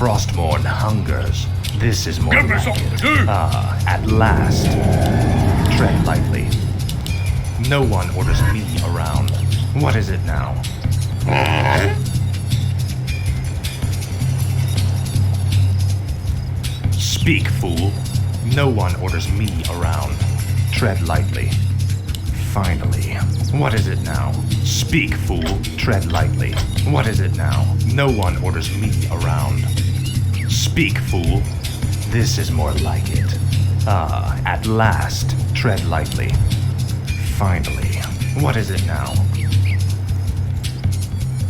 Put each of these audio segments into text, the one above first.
Frostmourne hungers. This is more Give me like something it. to do. At last. Tread lightly. No one orders me around. What is it now? Speak, fool. No one orders me around. Tread lightly. Finally. What is it now? Speak, fool. Tread lightly. What is it now? No one orders me around. Speak, fool. This is more like it. At last. Tread lightly. Finally. What is it now?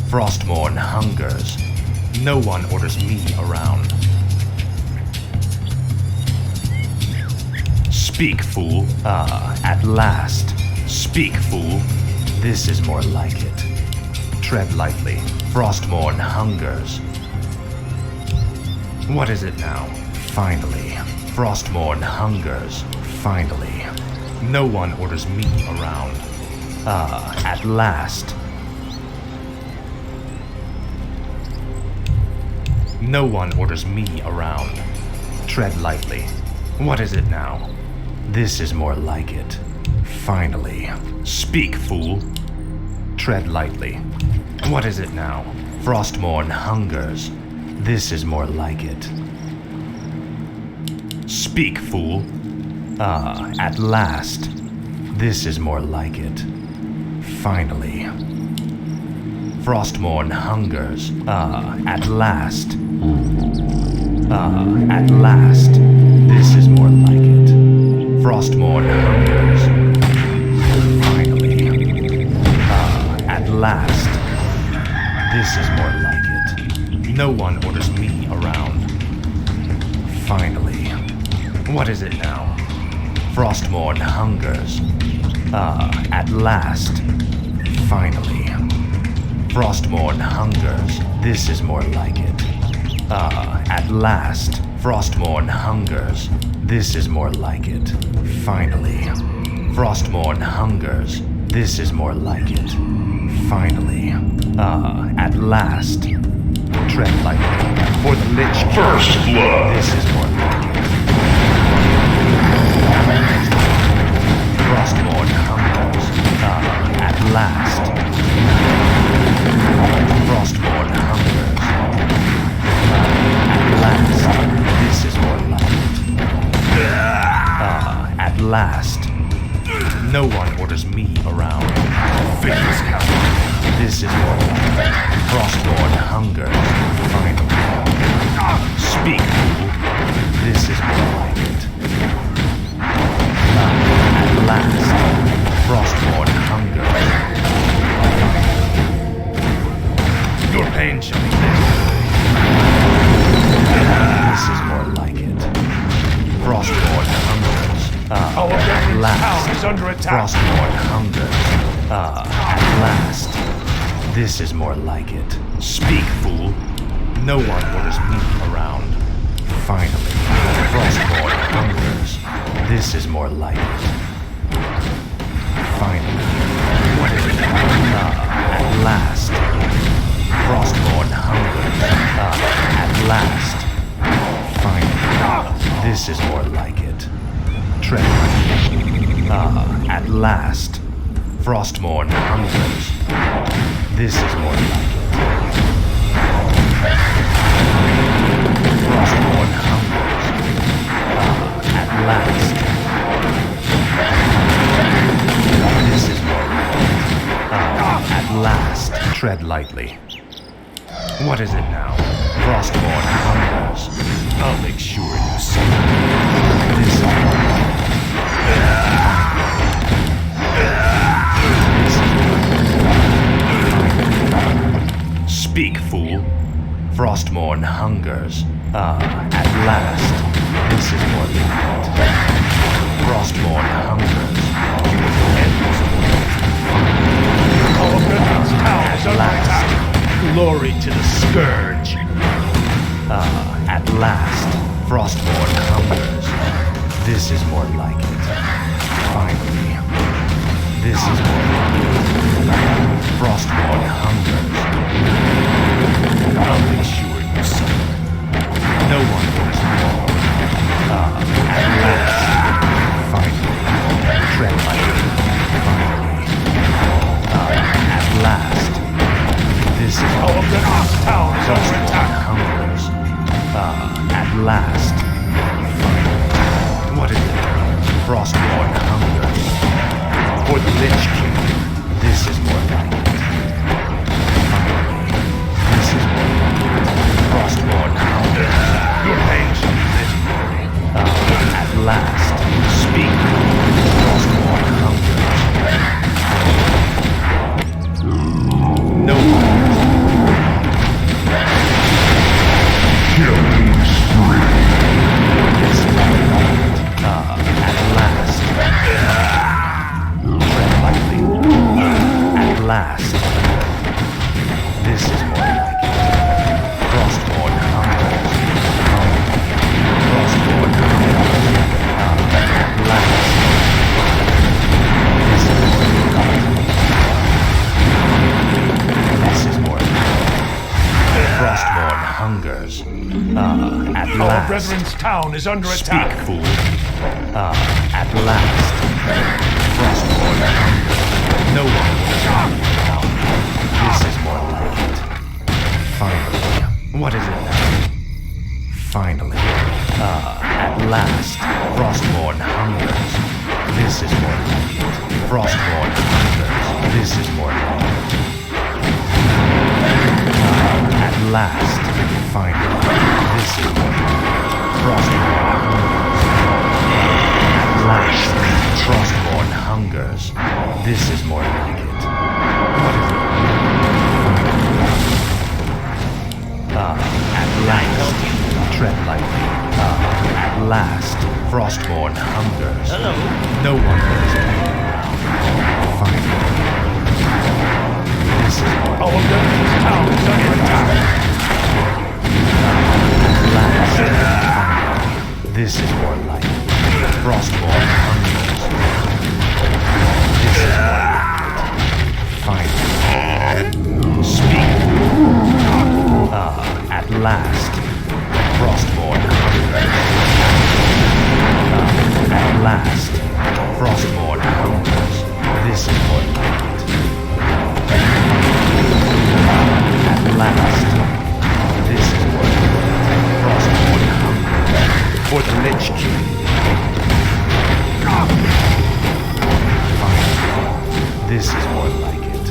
Frostmourne hungers. No one orders me around. Speak, fool. At last. Speak, fool. This is more like it. Tread lightly. Frostmourne hungers. What is it now? Finally. Frostmourne hungers. Finally. No one orders me around. At last. No one orders me around. Tread lightly. What is it now? This is more like it. Finally. Speak, fool. Tread lightly. What is it now? Frostmourne hungers. This is more like it. Speak, fool. At last. This is more like it. Finally. Frostmourne hungers. At last. At last. This is more like it. Frostmourne hungers. Finally. At last. This is more like it. No one orders me around. Finally. What is it now? Frostmourne hungers. At last. Finally. Frostmourne hungers. This is more like it. At last. Frostmourne hungers. This is more like it. Finally. Frostmourne hungers. This is more like it. Finally. At last. Tread lightly. For the Lich King. First blood. This is more like it. Frostmourne hungers. At last. Frostmourne hungers. At last. This is more like it. At last. No one orders me around. Things happen. This is more like it. Frostmourne hungers. Finally. Speak, fool. This is more like it. At last. Frostmourne hungers. Your pain shall be lifted. This is more like it. Frostmourne hungers. At last. Is under attack. Frostmourne hungers. At last. This is more like it. Speak, fool. No one orders me around. Finally. Frostmourne hungers. This is more like it. Finally. What is it? At last. Frostmourne hungers. At last. Finally. This is more like it. Tread lightly. At last. Frostmourne hungers. This is more like it. Frostmourne hungers. At last. This is more like it. At last. Tread lightly. What is it now? Frostmourne hungers. I'll make sure you see it. This is more like it. Speak, fool. Frostmourne hungers. At last. This is more like it. Frostmourne hungers. At last. Glory to the Scourge. At last. Frostmourne hungers. This is more like it. Finally. This is more like it. Frostmourne hungers. I'll make sure you suffer. No one orders me. At last. Finally. Tread lightly. Finally. At last. This is Abaddon town is under attack. hungers. At last. What is it? Frostborn hungers. For the Lich King. This is more like it. Finally. This is more like it. Frostborn hungers. Your pain shall be legendary. At last. Speak. Frostborn hungers. No one. Killing spree. This is more like it. At last. Tread lightly. At last. This is more like it. Frostborn hungers. Frostborn hungers. At last. This is more like it. This is more like it. Frostborn hungers. At Our last. brethren's town is under Speak, attack. fool. At last. Frostborn hungers. No one will stop me now. This is more like it. Finally. What is it now? Finally. At last. Frostborn hungers. This is more like it. Frostborn hungers. This is more like it. At last. Finally. This is more like it. Frostborn hungers. At last. Frostborn hungers. This is more like it. What is it? At last. Tread lightly. At last. Frostborn hungers. Hello. No one is hanging around. Finally. This is more Our brethren's town is under attack. At last. Finally. This is more like it. Frostborn hungers. This is more like it. Finally. Speak. At last. Frostborn hungers. At last. Frostborn hungers. This is more like it. At last. This is more like it. Frostborn hungers. For the Lich King. Finally. This is more like it.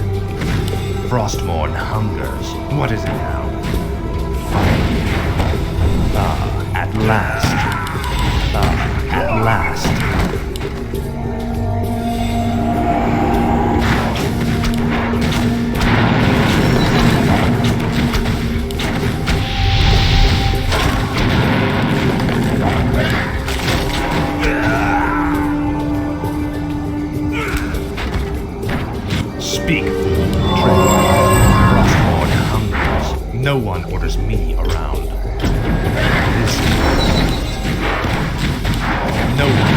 Frostborn hungers. What is it now? Finally. At last. At last. Speak, fool. Tread lightly. Frostborn hungers. No one orders me around. This is no one.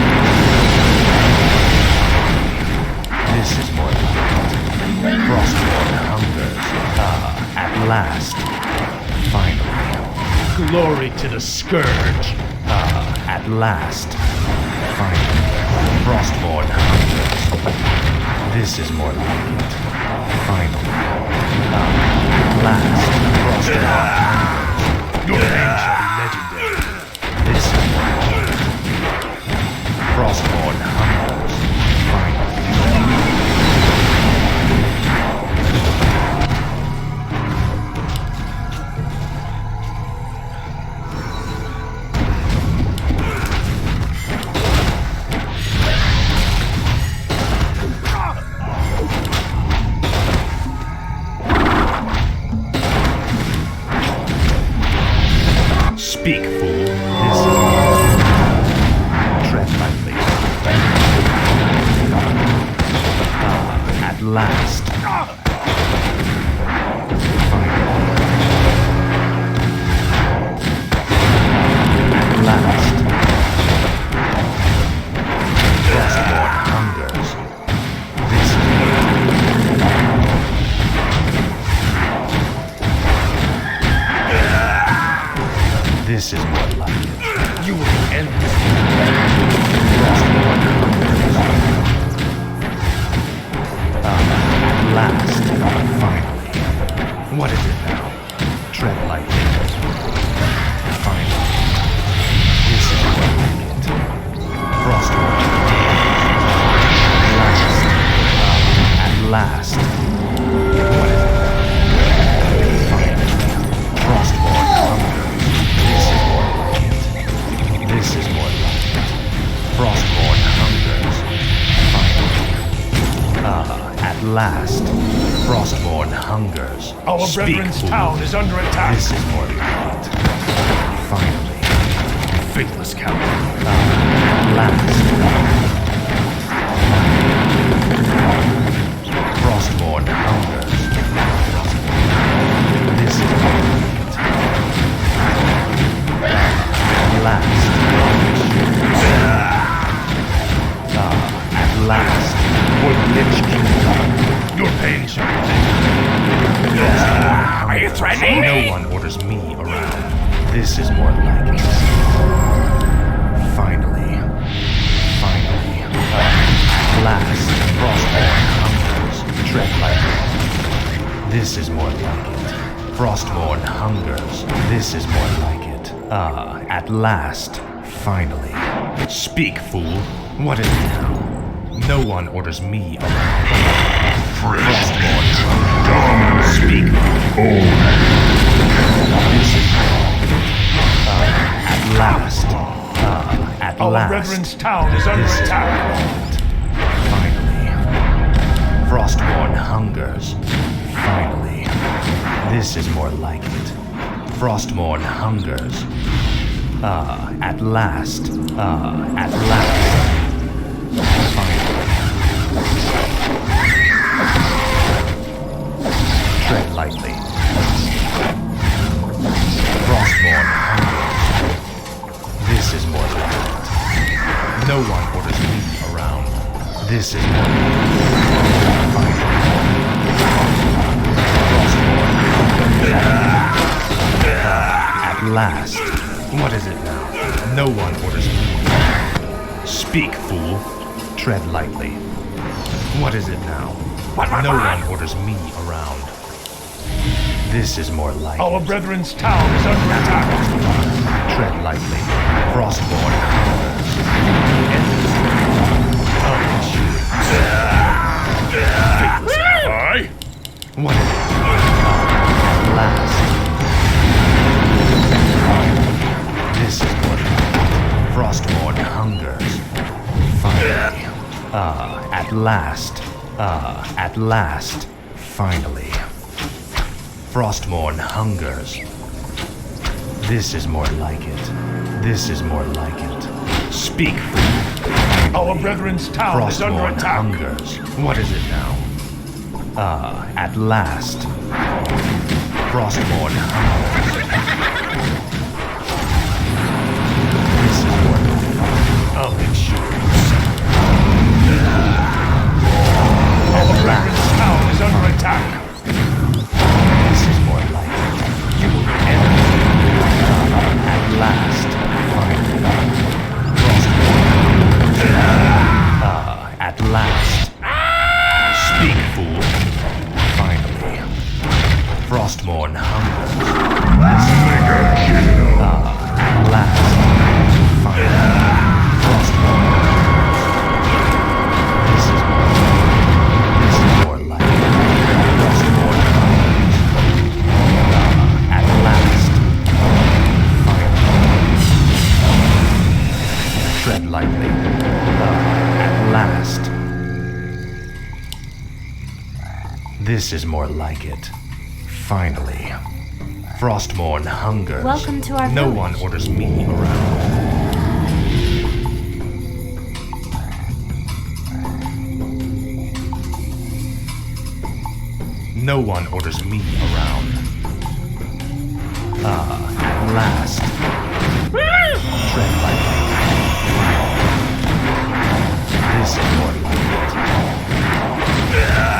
This is more like it. Frostborn hungers. At last. Finally. Glory to the scourge. At last. Finally. Frostborn hungers. This is more like it. Finally. At last. Frostborn hungers. Your pain shall be legendary. This is more like it. Frostborn hungers. Finally. Speak, fool. This is tread lightly. At last. Finally. At last. Frostborn hungers. This is this is more last, Frostborn hungers. Our Speak, brethren's fool. town is under attack. This is more like it. Finally, Faithless coward. at last. Frostborn hungers. This is more like it. At last. At last. Would Lich King. Your pain shall be Are you threatening me? No one orders me around. This is more like it. Finally. At last. Frostborn hungers. Tread lightly. This is more like it. Frostborn hungers. This is more like it. At last. Finally. Speak, fool. What is it now? No one orders me around. Frostborn hungers. Speak, fool. This is at last. At Our last. brethren's town is under This is attack. Finally. Frostborn hungers. Finally. This is more like it. Frostborn hungers. At last. At last. Finally. Tread lightly. Frostborn hungers. This is more like it. No one orders me around. This is more like it. Finally. Frostborn hungers. At last. What is it now? No one orders me. Speak, fool. Tread lightly. What is it now? No one orders me around. This is more like Our it. brethren's town is under attack. Tread lightly. Frostborn hungers. Aye. What is it? At last. This is more like it. Frostborn hungers. Finally. At last. At last. Finally. Frostborn hungers. This is more like it. This is more like it. Speak, fool. Our brethren's town is under Frostborn attack. hungers. What is it now? At last. Frostborn hungers. This is more like it. I'll make sure. Our At brethren's last. town is under attack. This is more like it. You will end. At last. Finally. Frostborn. At last. Speak, fool. Finally. Frostborn hungers. At last. Finally. Frostborn hungers. This is more like it. Frostborn hungers. At last. Finally. Tread lightly. At last. This is more like it. Finally. Frostborn hungers. Welcome to our No village. one orders me around. No one orders me around. At last. Tread lightly. This is more like it.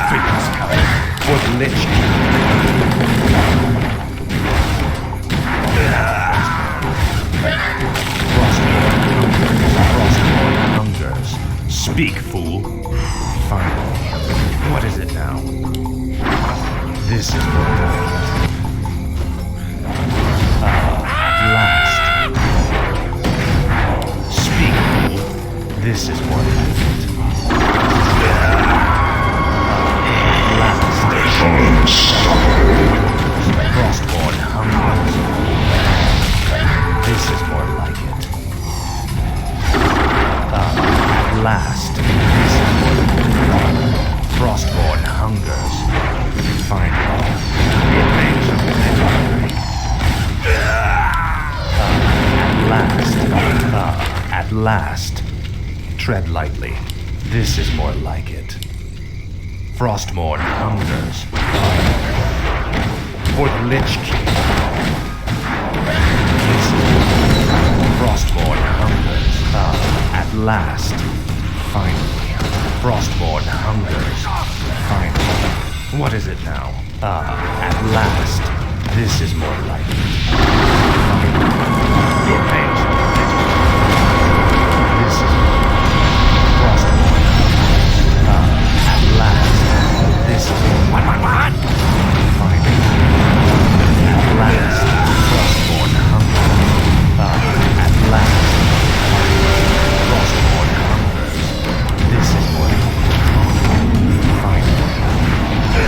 Faithless coward. For the Lich Frostborn hungers. Speak, fool. Finally. What is it now? This is more like it. At last. Speak, fool. This is more like it. At last. Frostborn hungers. This is more like it. At last. This is more like it. Frostborn hungers. Finally. Your pain shall be taken. At last. Tread lightly. This is more like it. Frostborn hungers. For the Lich King. Frostborn hungers. At last. Finally. Frostborn hungers. Finally. What is it now? At last. This is more like it. Finally. Your pain shall be taken. This is more like it. Frostborn hungers. At last. This is more like it. Finally. At last. Frostborn hungers. At last. Frostborn hungers. This is more like it. Finally.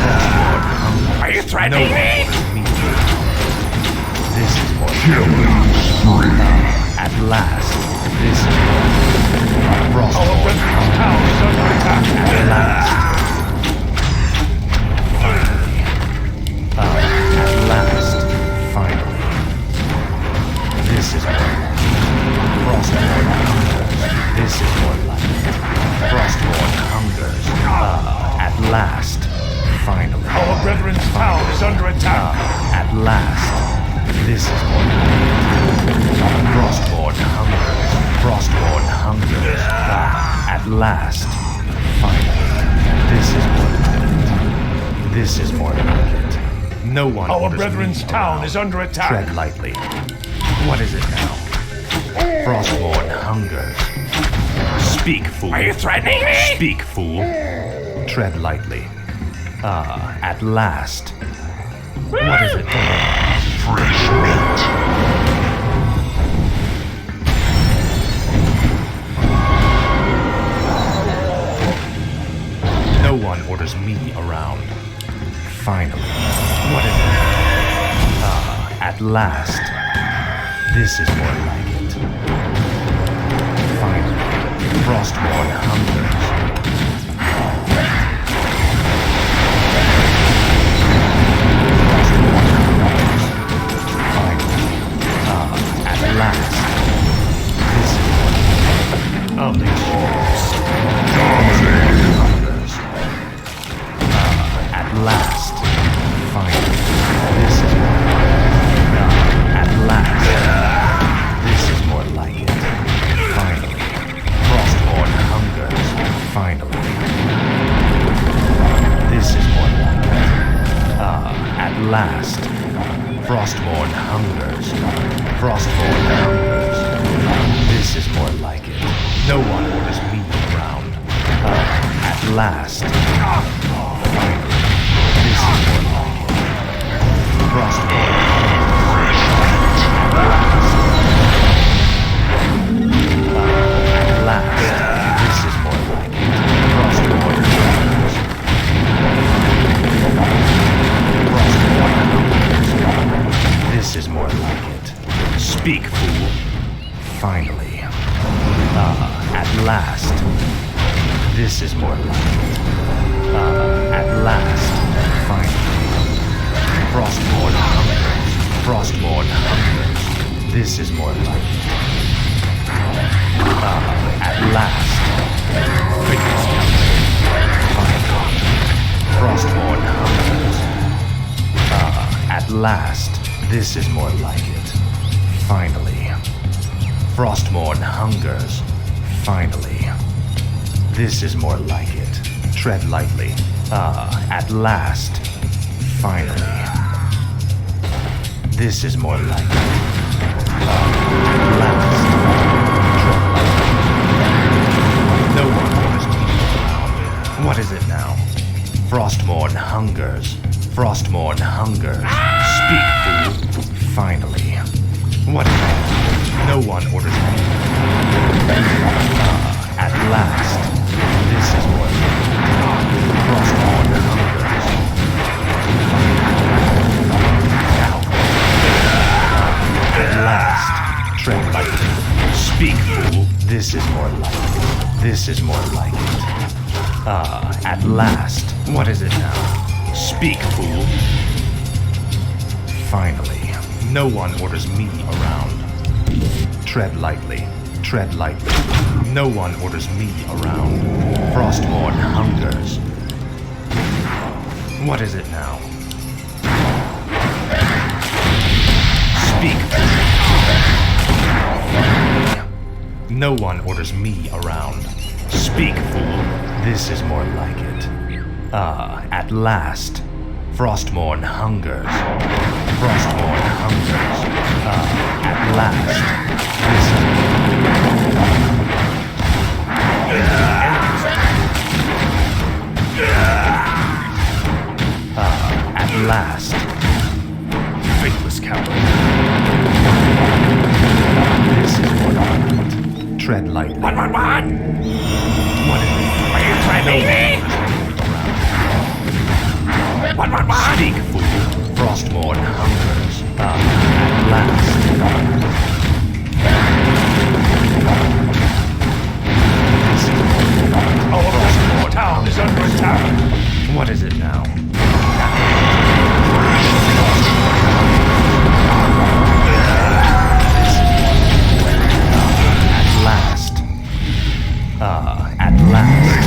Frostborn hungers. Are you threatening me? This is more like it. At last. This is more like it. Our Frostborn brethren's town is under attack. at last. Finally. At last. Finally. This is more like it. Frostborn hungers. This is more like it. Frostborn hungers. At last. Finally. Our brethren's town is under attack. At last. This is more like it. Frostborn hungers. Frostborn hungers. At last. Finally. This is more like it. This is more like it. No one Our orders brethren's me town around. is under attack. Tread lightly. What is it now? Frostborn hungers. Speak, fool. Are you threatening me? Speak, fool. Tread lightly. At last. What is it? Fresh meat. No one orders me around. Finally. What is it? At last. This is more like it. Finally. Frostborn hungers. At last. This is what unleash hungers. At last. Finally. This is at last. This is more like it. Finally. Frostborn hungers. Finally. This is more like it. At last. Frostborn hungers. Frostborn hungers. This is more like it. No one orders me around. At last. Finally. This is more like it. Frostborn hungers. At last. This is more like it. Frostborn hungers. Frostborn hungers. This is more like it. Speak, fool. Finally. At last. This is more like it. At last. Finally. Frostborn hungers. Frostborn hungers. This is more like it. At last. Finally. Frostborn hungers. At last. This is more like it. Finally. Frostborn hungers. Finally. This is more like it. Tread lightly. At last. Finally. This is more like it. At last. Tread lightly. No one orders me around. What is it now? Frostborn hungers. Frostborn hungers. Speak, fool. Finally. What is it? No one orders me. At last. This is more like it. Frostborn hungers. At last. Tread lightly. Speak, fool. This is more like it. This is more like it. At last. What is it now? Speak, fool. Finally. No one orders me around. Tread lightly. Tread lightly. No one orders me around. Frostmourne hungers. What is it now? Speak. No one orders me around. Speak, fool. This is more like it. At last. Frostmourne hungers. Frostmourne hungers. At last. At last. Faithless coward. This is what I want. Tread lightly. What? What is it? Are you threatening me? What? Speak, fool. Frostmourne hungers. At last. Our Abaddon town is under attack. What is it now? At last. At last.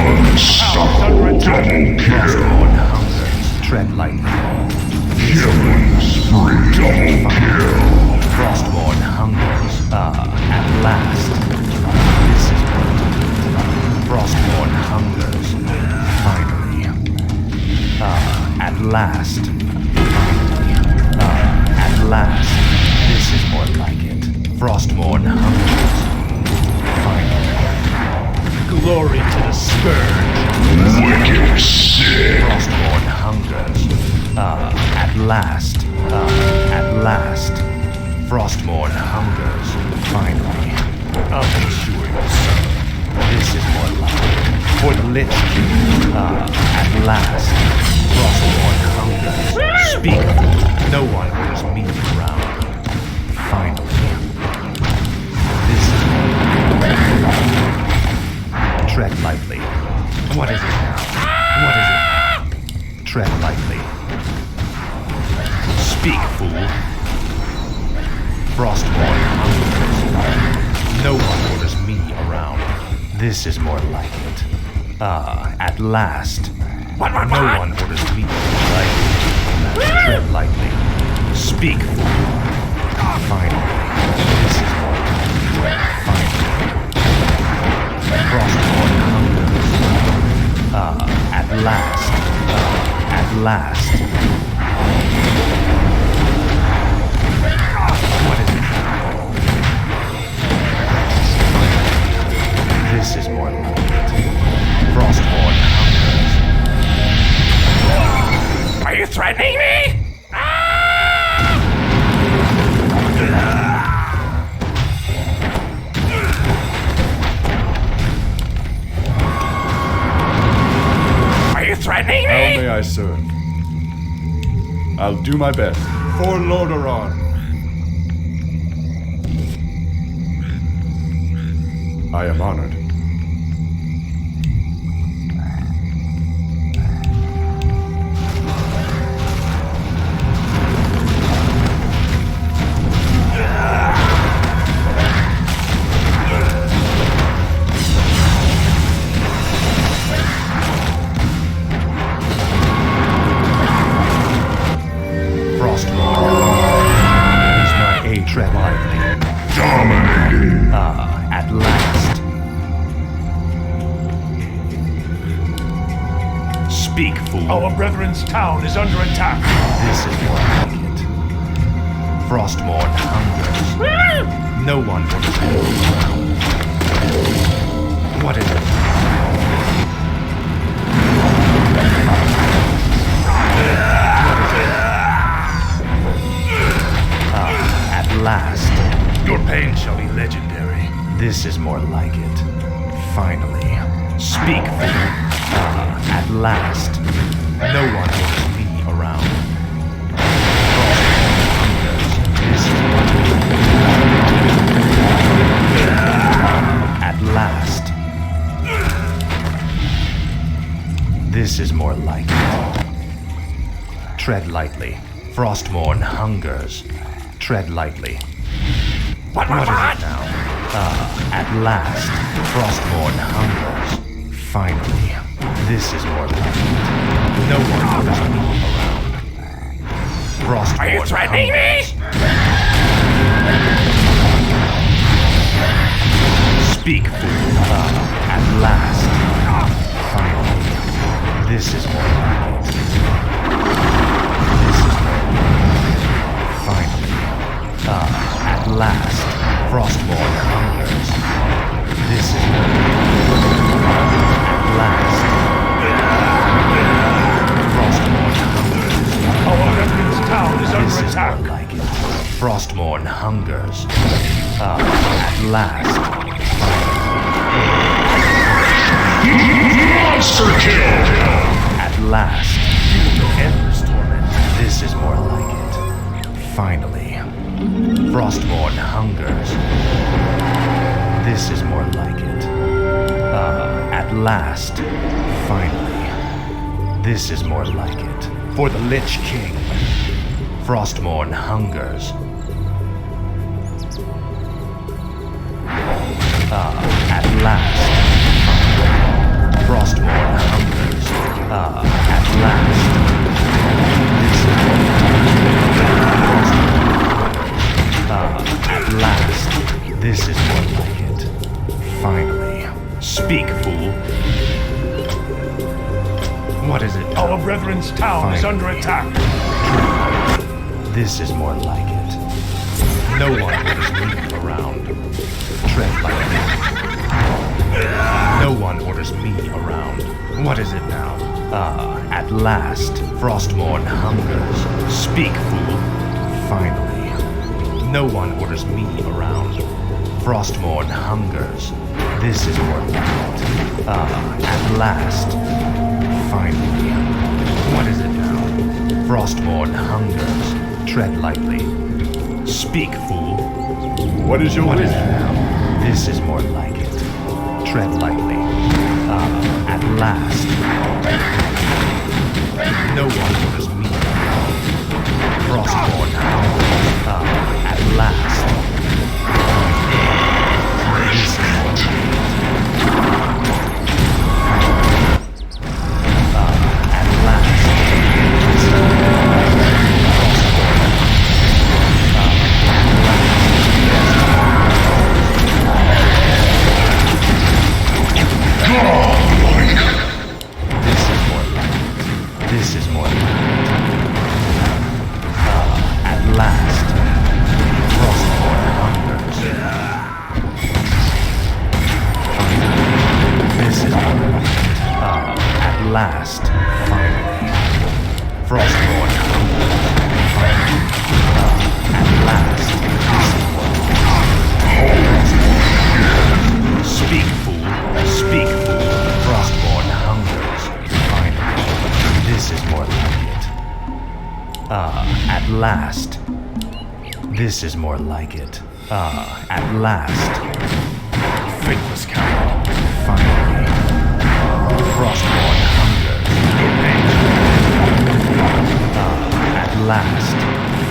Unstoppable double Frostmourne hungers. Tread lightly. Killing spree. Double kill. Frostmourne hungers. At last. This is what Frostmourne hungers. Finally. At last. Finally. At last. This is more like it. Frostmourne hungers. Finally. Glory to the scourge. Wicked sick. Frostmourne hungers. At last. At last. Frostmourne hungers. Finally. I'll make sure you're sorry. This is more like it. For the Lich King. At last. Frostmourne hungers. Speak. No one orders me around. Finally. This is more like it. Tread lightly. What is it now? What is it now? Tread lightly. Speak, fool. Frostmourne hungers. No one orders me around. This is more like it. At last. What? No one orders me around. Tread lightly. Speak, fool. Finally. This is more like it. Finally. Frostmourne hungers. At last. At last. What is it now? This is more like it. Frostmourne hungers. Are you threatening me? Are you threatening How me? may I serve? I'll do my best. For Lordaeron. I am honored. Tread lightly. Dominating. At last. Speak, fool. Our brethren's town is under attack. This is more like it. Frostmourne hungers. No one will stand around. What is it? At last. Your pain shall be legendary. This is more like it. Finally. Speak, fool. At last. No one orders me around. This is what at last. This is more like it. Tread lightly. Frostmourne hungers. Tread lightly. What is it now? At last, Frostmourne hungers. Finally, this is more like it. No one orders me around. Frostmourne Are you threatening me? Speak, fool. At last. Finally. This is more like it. This is more like it. Finally. At last. Frostmourne hungers. This is more like it. At last. Frostmourne hungers. Our refuge town is This under is attack. more like it. Frostmourne hungers. At last. Monster kill! At last. Endless torment. This is more like it. Finally. Frostmourne hungers. This is more like it. At last. Finally. This is more like it. For the Lich King. Frostmourne hungers. At last. Frostmourne hungers. At last. This is more at last. This is more like it. Finally. Speak, fool. What is it? Our brethren's town is under attack. This is more like it. No one orders me around. Tread lightly. No one orders me around. What is it now? At last, Frostmourne hungers. Speak, fool. Finally. No one orders me around. Frostmourne hungers. This is more like it. At last. Finally. What is it now? Frostmourne hungers. Tread lightly. Speak, fool. What is your What wish? is it now? This is more like it. Tread lightly. At last. No one orders me around. Frostmourne hungers. At last. This is more like it. At last. This is more like it. At last. Frostmourne hungers. This is more like it. At last. Finally. Frostmourne hungers. At last. This is more like it. Speak, fool. Speak, fool. Frostmourne hungers. Finally. This is more like it. At last. This is more like it. At last. Faithless coward. Finally. Frostmourne hungers. At last.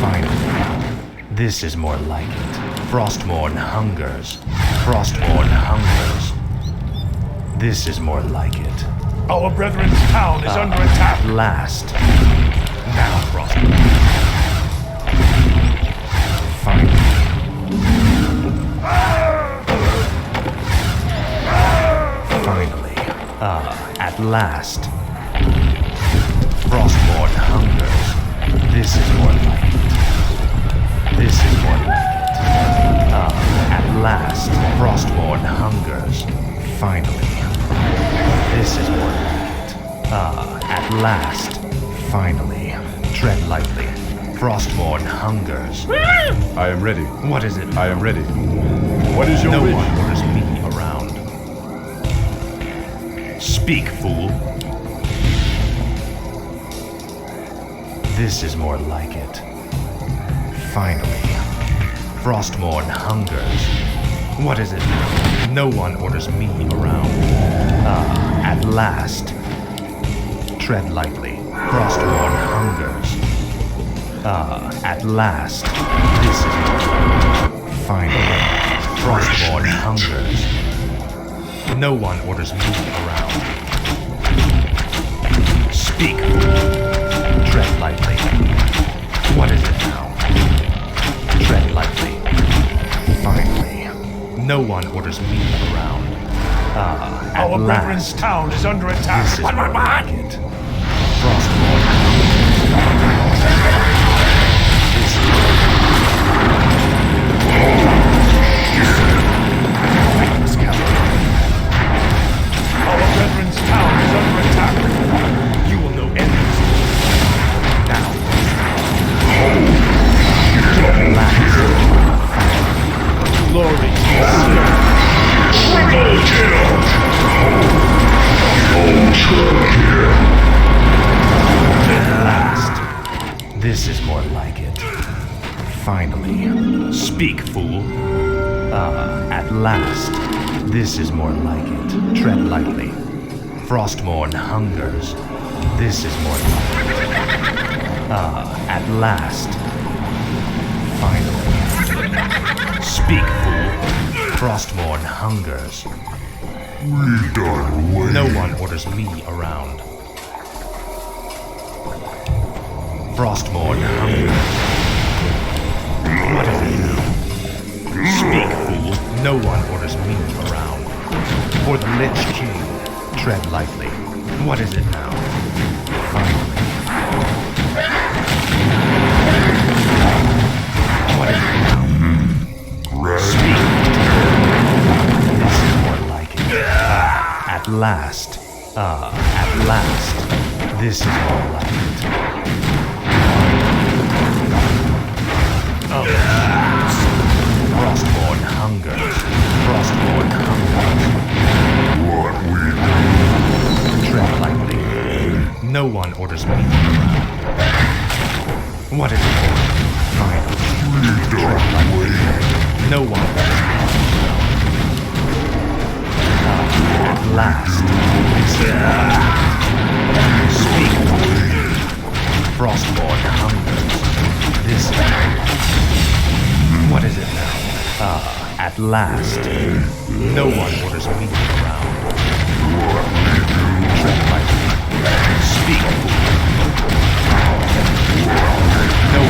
Finally. This is more like it. Frostmourne hungers. Frostmourne hungers. This is more like it. Our brethren's town is under attack. At last. Now, Frostmourne. Finally. Finally. At last. Frostmourne hungers. This is more like it. This is more like it. At last. Frostmourne hungers. Finally. This is more like it. At last. Finally. Tread lightly. Frostmourne hungers. I am ready. What is it? I am ready. What is your No wish? one orders me around. Speak, fool. This is more like it. Finally. Frostmourne hungers. What is it? No one orders me around. At last. tread lightly. Frostborn hungers. At last, this is finally. Frostborn hungers. No one orders me around. Speak, fool. Tread lightly. What is it now? Tread lightly. Finally. No one orders me around. At Our last. brethren's town is under attack. This is more like it. Frostborn Our brethren's town is under attack. You will know enemies. Now. Glory. Triple kill! Ultra kill! At last. This is more like it. Finally. Speak, fool. At last. This is more like it. Tread lightly. Frostborn hungers. This is more like it. At last. Finally. Speak, fool. Frostborn hungers. We done waiting. No one orders me around. Frostborn hungers. What is it now? Speak, fool. No one orders me around. For the Lich King, tread lightly. What is it now? Finally. What is it now? Speak. This is more like it. At last. At last. This is more like it. Frostborn hungers. Frostborn hungers. What we do? Tread lightly. No one orders me around. What is it? Finally. We done waiting. No one orders me around. At last. Speak. Frostborn hungers. This is what is it now? At last. No one orders me around. Tread lightly. Speak. No